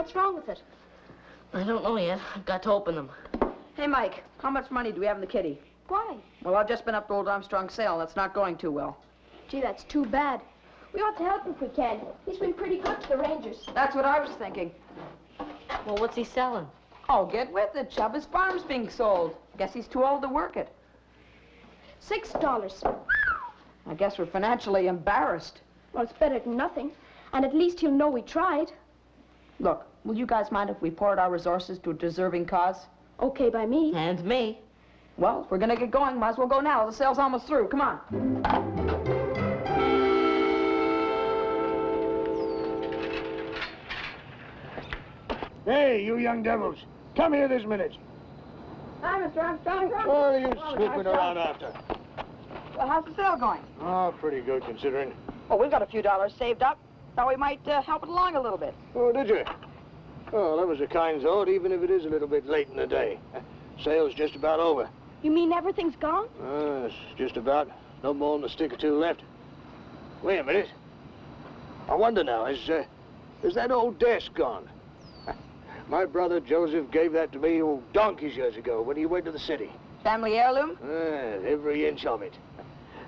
What's wrong with it? I don't know yet. I've got to open them. Hey, Mike, how much money do we have in the kitty? Why? Well, I've just been up to old Armstrong's sale, and it's not going too well. Gee, that's too bad. We ought to help him if we can. He's been pretty good to the Rangers. That's what I was thinking. Well, what's he selling? Oh, get with it, Chub. His farm's being sold. Guess he's too old to work it. $6. I guess we're financially embarrassed. Well, it's better than nothing. And at least he'll know we tried. Look, will you guys mind if we poured our resources to a deserving cause? Okay by me. And me. Well, if we're gonna get going, might as well go now. The sale's almost through. Come on. Hey, you young devils. Come here this minute. Hi, Mr. Armstrong. What are you snooping around after? Well, how's the sale going? Oh, pretty good considering. Well, we've got a few dollars saved up. Thought we might help it along a little bit. Oh, did you? Oh, that was a kind thought, even if it is a little bit late in the day. Sale's just about over. You mean everything's gone? It's just about. No more than a stick or two left. Wait a minute. I wonder now, is that old desk gone? My brother Joseph gave that to me donkeys years ago when he went to the city. Family heirloom? Every inch of it.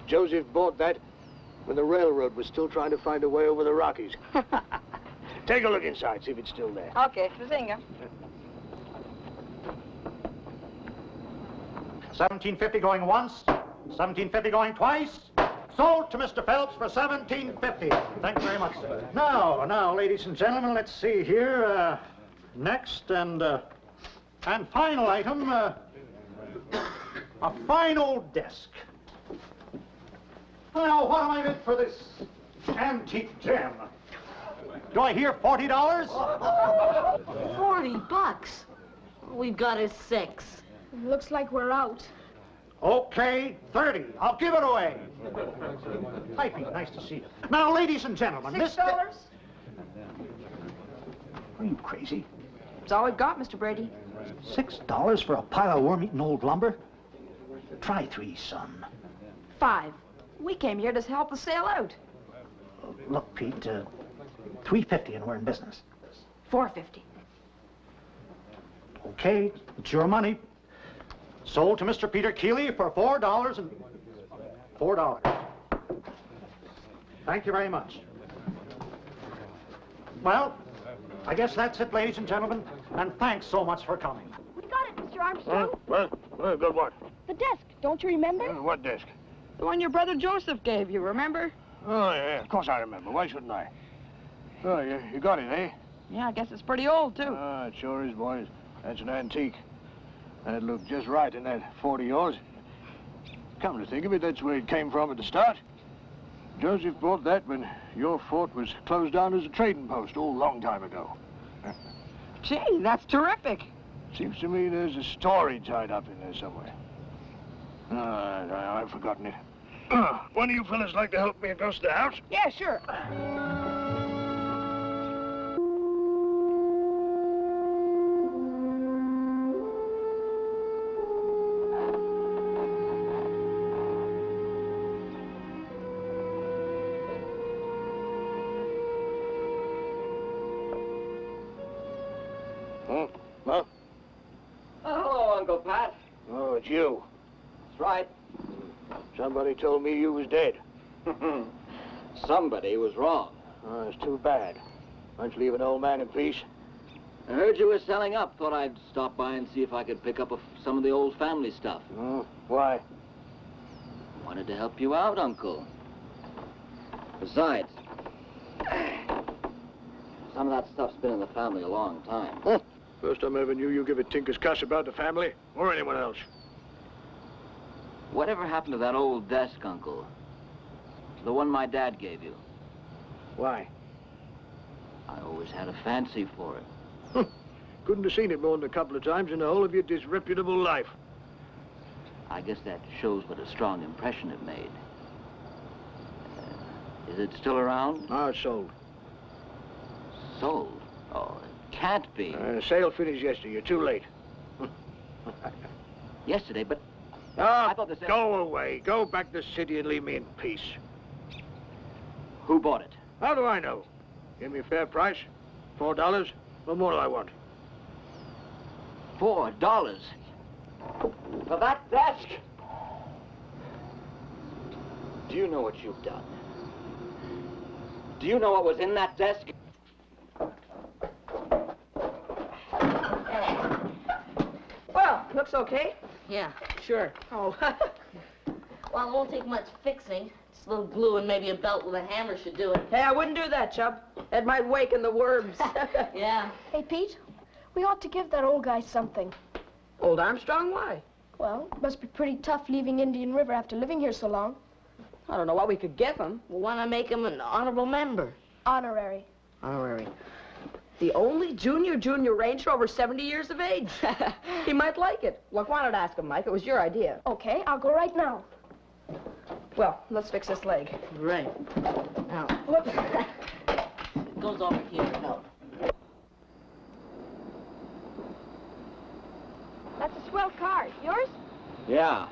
Joseph bought that when the railroad was still trying to find a way over the Rockies. Take a look inside, see if it's still there. Okay, Bazinga. 1750 going once, 1750 going twice. Sold to Mr. Phelps for 1750. Thank you very much, sir. Now, ladies and gentlemen, let's see here. Next and final item, a fine old desk. Now, what am I bid for this antique gem? Do I hear $40? $40. We've got his 6. Looks like we're out. Okay, 30. I'll give it away. Piping, nice to see you. Now, ladies and gentlemen, $6? Are you crazy? It's all we've got, Mr. Brady. $6 for a pile of worm-eaten old lumber? Try 3, son. 5. We came here to help the sale out. Look, Pete, $3.50 and we're in business. $4.50. Okay, it's your money. Sold to Mr. Peter Keeley for $4 and $4. Thank you very much. Well, I guess that's it, ladies and gentlemen, and thanks so much for coming. We got it, Mr. Armstrong. Well, good what? The desk, don't you remember? What desk? The one your brother Joseph gave you, remember? Oh, yeah, of course I remember. Why shouldn't I? Oh, you got it, eh? Yeah, I guess it's pretty old, too. Ah, it sure is, boys. That's an antique. And it looked just right in that 40 yours. Come to think of it, that's where it came from at the start. Joseph bought that when your fort was closed down as a trading post, long time ago. Gee, that's terrific. Seems to me there's a story tied up in there somewhere. I've forgotten it. One of you fellas like to help me across the house? Yeah, sure. Huh? Hello, Uncle Pat. Oh, it's you. That's right. Somebody told me you was dead. Somebody was wrong. Oh, it's too bad. Why don't you leave an old man in peace? I heard you were selling up. Thought I'd stop by and see if I could pick up some of the old family stuff. Oh, why? Wanted to help you out, Uncle. Besides, some of that stuff's been in the family a long time. Huh? First time I ever knew you give a tinker's cuss about the family, or anyone else. Whatever happened to that old desk, Uncle? The one my dad gave you. Why? I always had a fancy for it. Couldn't have seen it more than a couple of times in the whole of your disreputable life. I guess that shows what a strong impression it made. Is it still around? Ah, it's sold. Sold? Oh, it can't be. The sale finished yesterday. You're too late. Yesterday, but Ah, I thought the sale... go away. Go back to the city and leave me in peace. Who bought it? How do I know? Give me a fair price. $4. What more do I want? $4 for that desk? Do you know what you've done? Do you know what was in that desk? Well, looks okay. Yeah. Sure. Oh. Well, it won't take much fixing. Just a little glue and maybe a belt with a hammer should do it. Hey, I wouldn't do that, Chub. It might waken the worms. Yeah. Hey, Pete, we ought to give that old guy something. Old Armstrong, why? Well, it must be pretty tough leaving Indian River after living here so long. I don't know what we could give him. Well, why not make him an honorable member? Honorary. Honorary. The only junior ranger over 70 years of age. He might like it. Look, why not ask him, Mike? It was your idea. Okay, I'll go right now. Well, let's fix this leg. Right. Now, Whoops. it goes over here. No. That's a swell car. Yours? Yeah.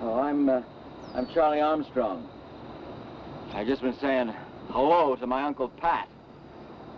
Oh, I'm Charlie Armstrong. I've just been saying hello to my Uncle Pat.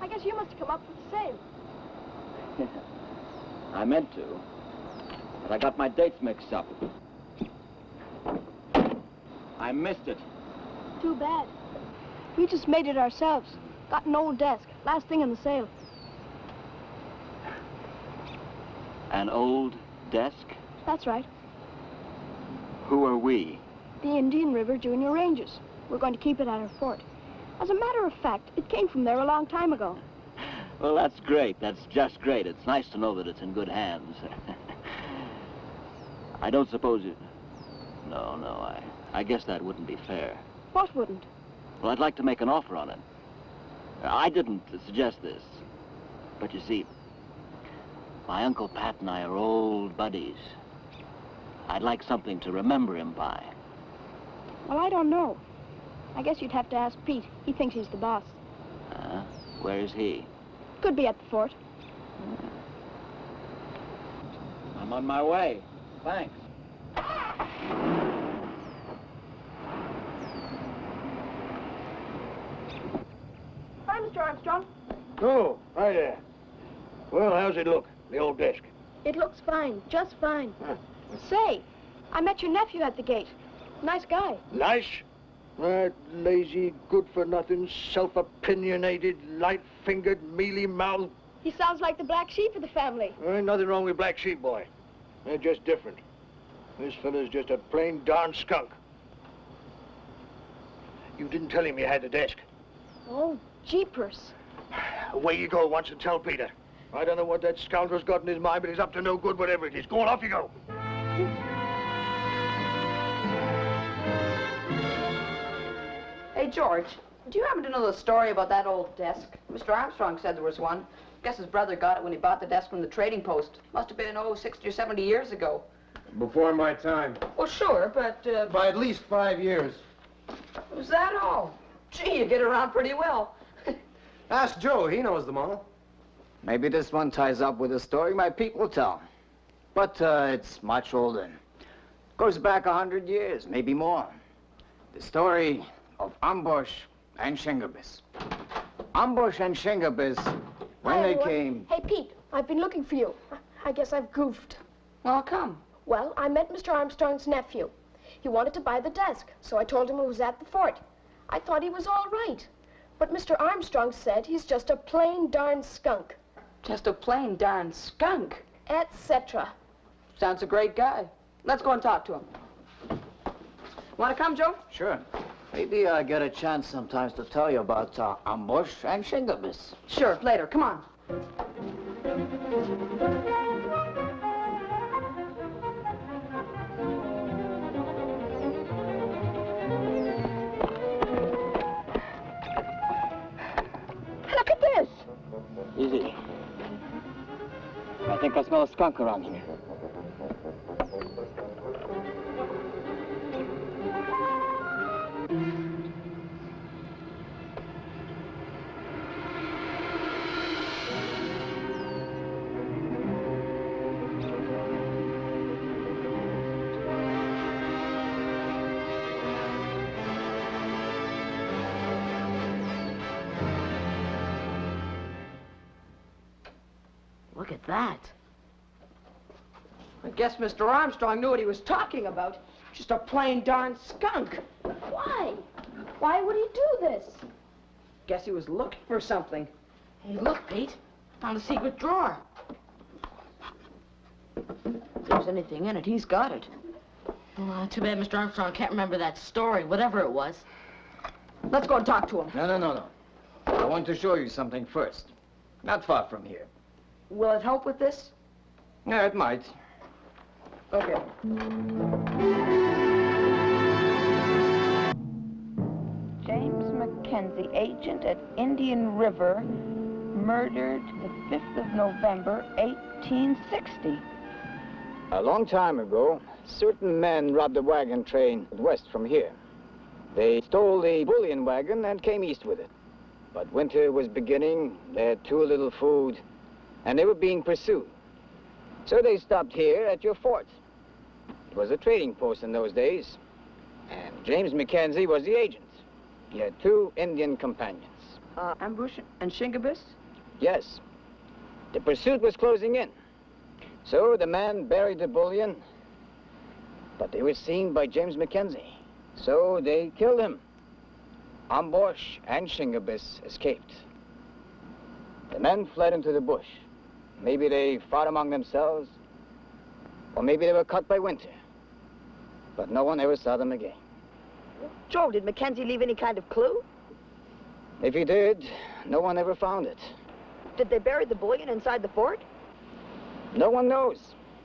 I guess you must have come up with the same. I meant to, but I got my dates mixed up. I missed it. Too bad. We just made it ourselves. Got an old desk. Last thing in the sale. An old desk? That's right. Who are we? The Indian River Junior Rangers. We're going to keep it at our fort. As a matter of fact, it came from there a long time ago. Well, that's great. That's just great. It's nice to know that it's in good hands. I don't suppose you... No, I guess that wouldn't be fair. What wouldn't? Well, I'd like to make an offer on it. I didn't suggest this. But you see, my Uncle Pat and I are old buddies. I'd like something to remember him by. Well, I don't know. I guess you'd have to ask Pete. He thinks he's the boss. Where is he? Could be at the fort. I'm on my way. Thanks. Hi, Mr. Armstrong. Oh, hi there. Well, how's it look, the old desk? It looks fine, just fine. Huh. Say, I met your nephew at the gate. Nice guy. Nice? That lazy, good-for-nothing, self-opinionated, light-fingered, mealy-mouthed. He sounds like the black sheep of the family. There ain't nothing wrong with black sheep, boy. They're just different. This fella's just a plain darn skunk. You didn't tell him you had the desk. Oh, jeepers. Away you go once and tell Peter. I don't know what that scoundrel's got in his mind, but he's up to no good, whatever it is. Go on, off you go. Hey, George, do you happen to know the story about that old desk? Mr. Armstrong said there was one. Guess his brother got it when he bought the desk from the trading post. Must have been, 60 or 70 years ago. Before my time. Well, sure, but, By at least 5 years. was that all? Gee, you get around pretty well. Ask Joe, he knows them all. Maybe this one ties up with a story my Pete will tell. But it's much older. Goes back 100 years, maybe more. The story of Ambush and Shingerbis. Ambush and Shingerbis, when Hi, they everyone. came... Hey, Pete, I've been looking for you. I guess I've goofed. Well, come. Well, I met Mr. Armstrong's nephew. He wanted to buy the desk, so I told him it was at the fort. I thought he was all right. But Mr. Armstrong said he's just a plain darn skunk. Just a plain darn skunk. Etc. Sounds a great guy. Let's go and talk to him. Want to come, Joe? Sure. Maybe I get a chance sometimes to tell you about Ambush and Shingerbis. Sure, later. Come on. Look at this. Easy. I think I smell a skunk around here. Look at that. I guess Mr. Armstrong knew what he was talking about. Just a plain darn skunk. Why? Why would he do this? Guess he was looking for something. Hey, look, Pete. Found a secret drawer. If there's anything in it, he's got it. Oh, too bad Mr. Armstrong can't remember that story, whatever it was. Let's go and talk to him. No. I want to show you something first. Not far from here. Will it help with this? Yeah, it might. Okay. James Mackenzie, agent at Indian River, murdered the 5th of November, 1860. A long time ago, certain men robbed a wagon train west from here. They stole the bullion wagon and came east with it. But winter was beginning, they had too little food, and they were being pursued. So they stopped here at your fort. It was a trading post in those days, and James Mackenzie was the agent. He had 2 Indian companions. Ambush and Shingabis? Yes. The pursuit was closing in. So the man buried the bullion, but they were seen by James Mackenzie. So they killed him. Ambush and Shingabis escaped. The men fled into the bush. Maybe they fought among themselves, or maybe they were caught by winter. But no one ever saw them again. Joe, did Mackenzie leave any kind of clue? If he did, no one ever found it. Did they bury the bullion inside the fort? No one knows.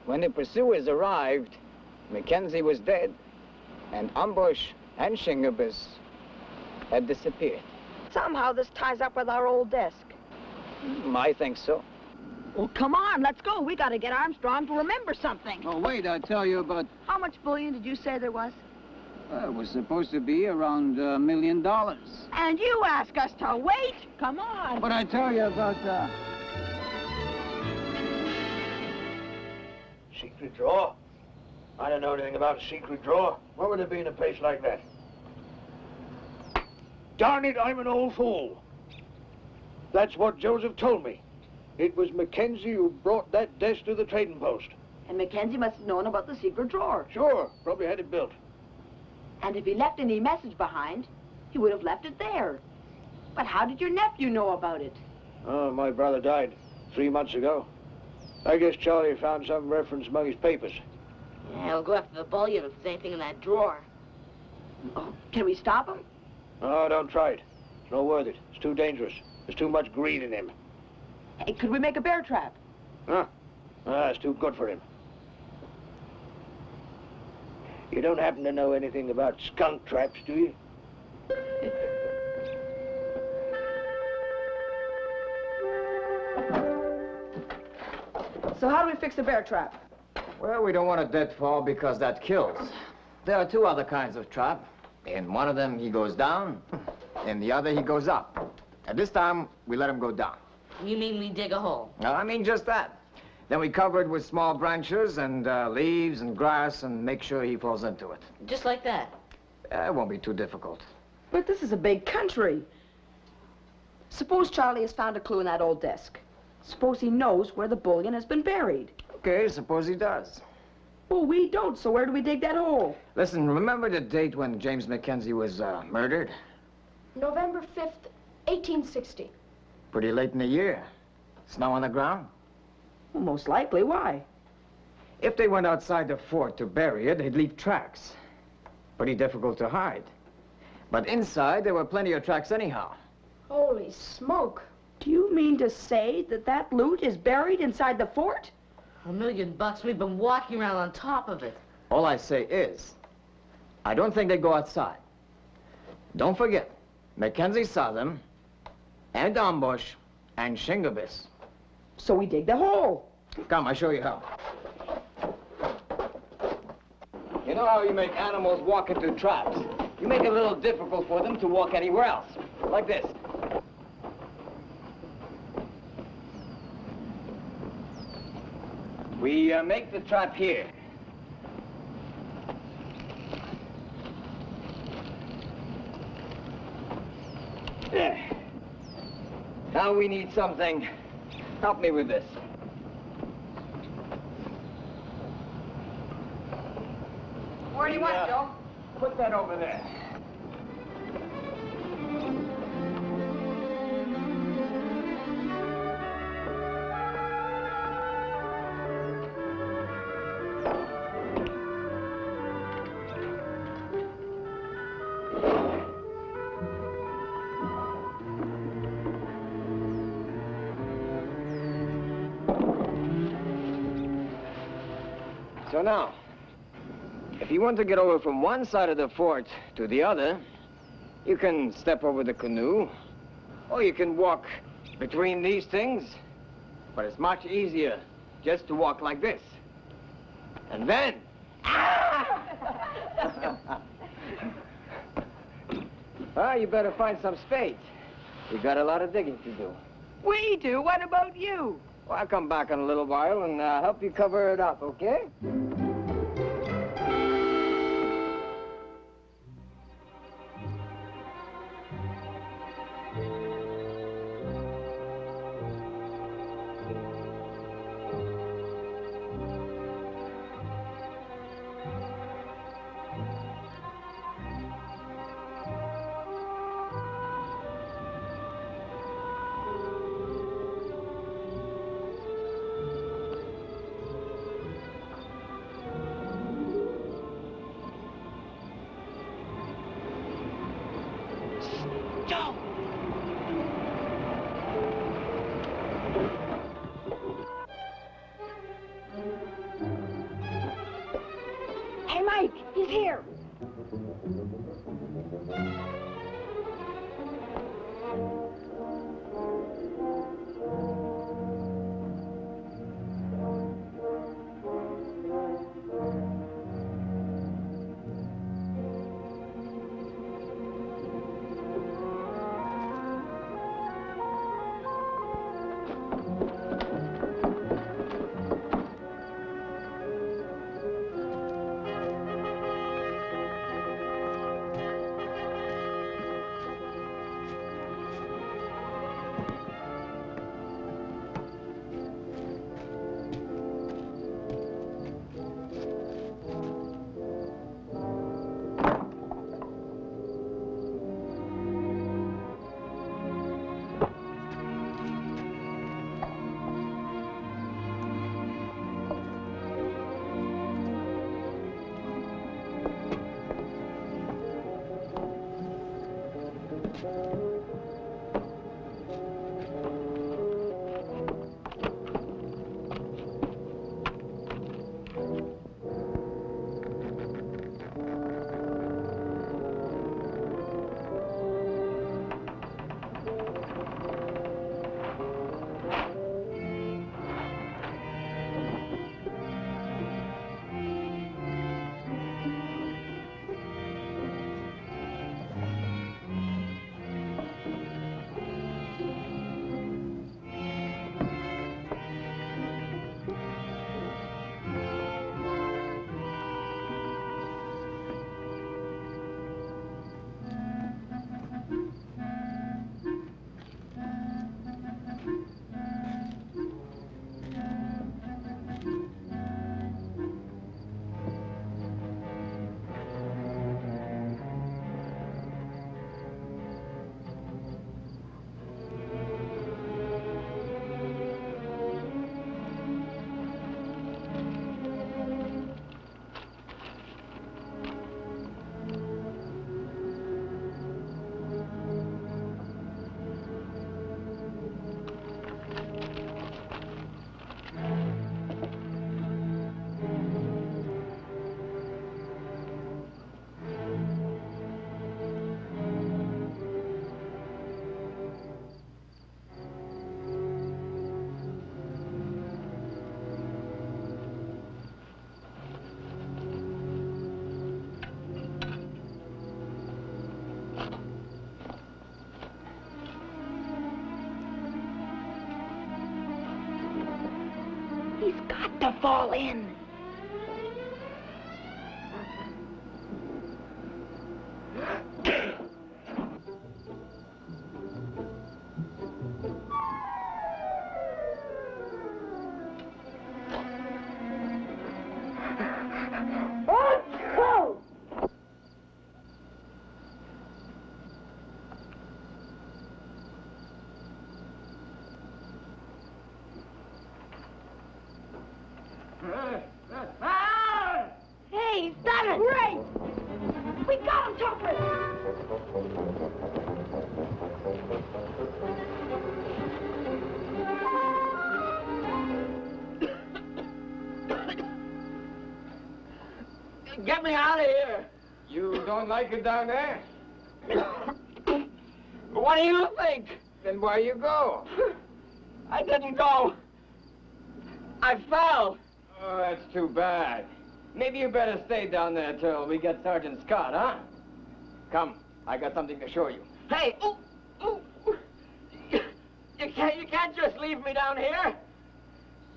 When the pursuers arrived, Mackenzie was dead, and Ambush and Shingabis had disappeared. Somehow this ties up with our old desk. I think so. Well, come on, let's go. We got to get Armstrong to remember something. Oh, wait, I'll tell you about... How much bullion did you say there was? It was supposed to be around $1 million. And you ask us to wait? Come on. But I tell you about... Secret drawer? I don't know anything about a secret drawer. What would there be in a place like that? Darn it, I'm an old fool. That's what Joseph told me. It was Mackenzie who brought that desk to the trading post. And Mackenzie must have known about the secret drawer. Sure, probably had it built. And if he left any message behind, he would have left it there. But how did your nephew know about it? Oh, my brother died 3 months ago. I guess Charlie found some reference among his papers. Yeah, we'll go after the bullion if there's anything in that drawer. Oh, can we stop him? Oh, don't try it. It's not worth it. It's too dangerous. There's too much greed in him. Hey, could we make a bear trap? Huh? Ah, it's too good for him. You don't happen to know anything about skunk traps, do you? So how do we fix the bear trap? Well, we don't want a deadfall because that kills. There are 2 other kinds of trap. In one of them, he goes down. In the other, he goes up. And this time, we let him go down. You mean we dig a hole? No, I mean just that. Then we cover it with small branches and leaves and grass and make sure he falls into it. Just like that? It won't be too difficult. But this is a big country. Suppose Charlie has found a clue in that old desk. Suppose he knows where the bullion has been buried. Okay, suppose he does. Well, we don't, so where do we dig that hole? Listen, remember the date when James Mackenzie was murdered? November 5th, 1860. Pretty late in the year. Snow on the ground? Well, most likely. Why? If they went outside the fort to bury it, they'd leave tracks. Pretty difficult to hide. But inside, there were plenty of tracks anyhow. Holy smoke. Do you mean to say that that loot is buried inside the fort? $1 million bucks. We've been walking around on top of it. All I say is, I don't think they'd go outside. Don't forget, Mackenzie saw them, and Ambush, and Shingabis. So we dig the hole. Come, I'll show you how. You know how you make animals walk into traps? You make it a little difficult for them to walk anywhere else. Like this. We make the trap here. There. Now we need something. Help me with this. Where do you want it, Joe? Put that over there. So now, if you want to get over from one side of the fort to the other, you can step over the canoe, or you can walk between these things. But it's much easier just to walk like this. And then... Well, you better find some spades. We got a lot of digging to do. We do? What about you? Well, I'll come back in a little while and help you cover it up, okay? Hey, Mike, he's here. He's got to fall in. Let's go! Hey, he's done it! Great! We got him, Topper! Get me out of here! You don't like it down there? What do you think? Then where you go? I didn't go. I fell. Oh, that's too bad. Maybe you better stay down there till we get Sergeant Scott, huh? Come, I got something to show you. Hey! Ooh, ooh. You can't just leave me down here.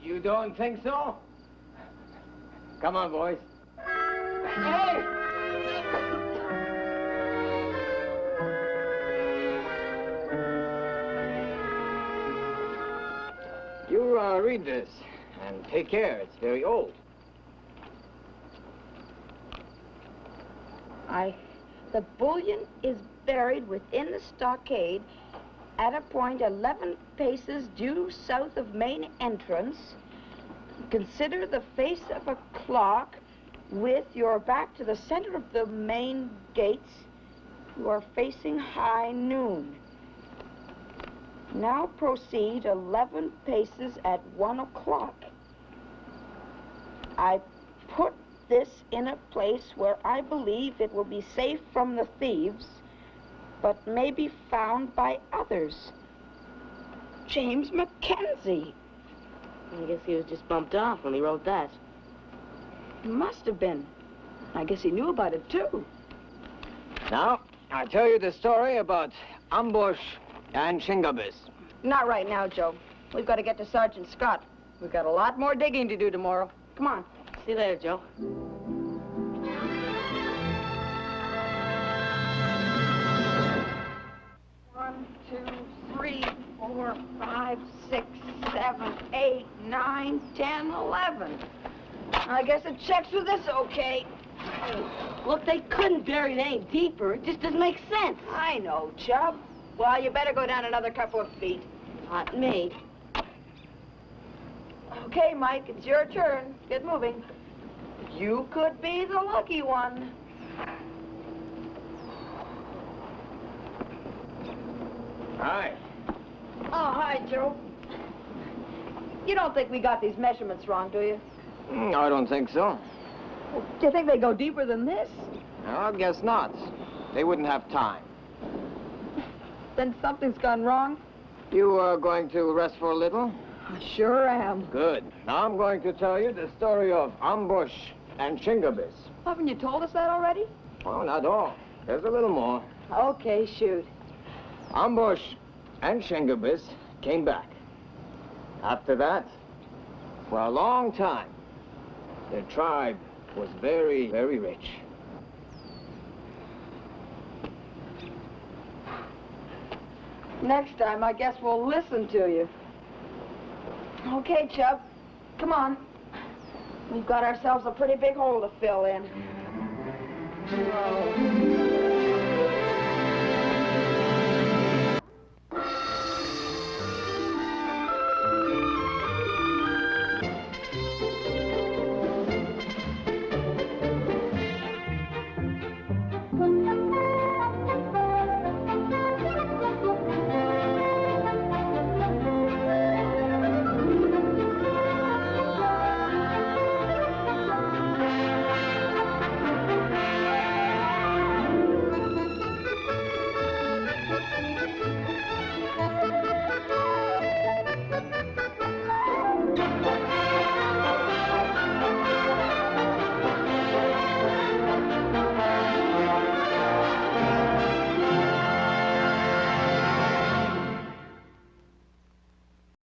You don't think so? Come on, boys. Hey! You read this and take care. It's very old. The bullion is buried within the stockade at a point 11 paces due south of main entrance. Consider the face of a clock with your back to the center of the main gates. You are facing high noon. Now proceed 11 paces at 1 o'clock. I put this in a place where I believe it will be safe from the thieves, but may be found by others. James Mackenzie. I guess he was just bumped off when he wrote that. Must have been. I guess he knew about it, too. Now, I'll tell you the story about Ambush and Shingabis. Not right now, Joe. We've got to get to Sergeant Scott. We've got a lot more digging to do tomorrow. Come on. See you later, Joe. 1, 2, 3, 4, 5, 6, 7, 8, 9, 10, 11. I guess it checks with this okay. Look, they couldn't bury it any deeper. It just doesn't make sense. I know, Chub. Well, you better go down another couple of feet. Not me. Okay, Mike, it's your turn. Get moving. You could be the lucky one. Hi. Oh, hi, Joe. You don't think we got these measurements wrong, do you? I don't think so. Do you think they go deeper than this? No, I guess not. They wouldn't have time. Then something's gone wrong? You are going to rest for a little? I sure am. Good. Now I'm going to tell you the story of Ambush and Shingabis. Haven't you told us that already? Oh, not all. There's a little more. Okay, shoot. Ambush and Shingabis came back. After that, for a long time, their tribe was very, very rich. Next time, I guess we'll listen to you. Okay, Chub. Come on. We've got ourselves a pretty big hole to fill in. Oh.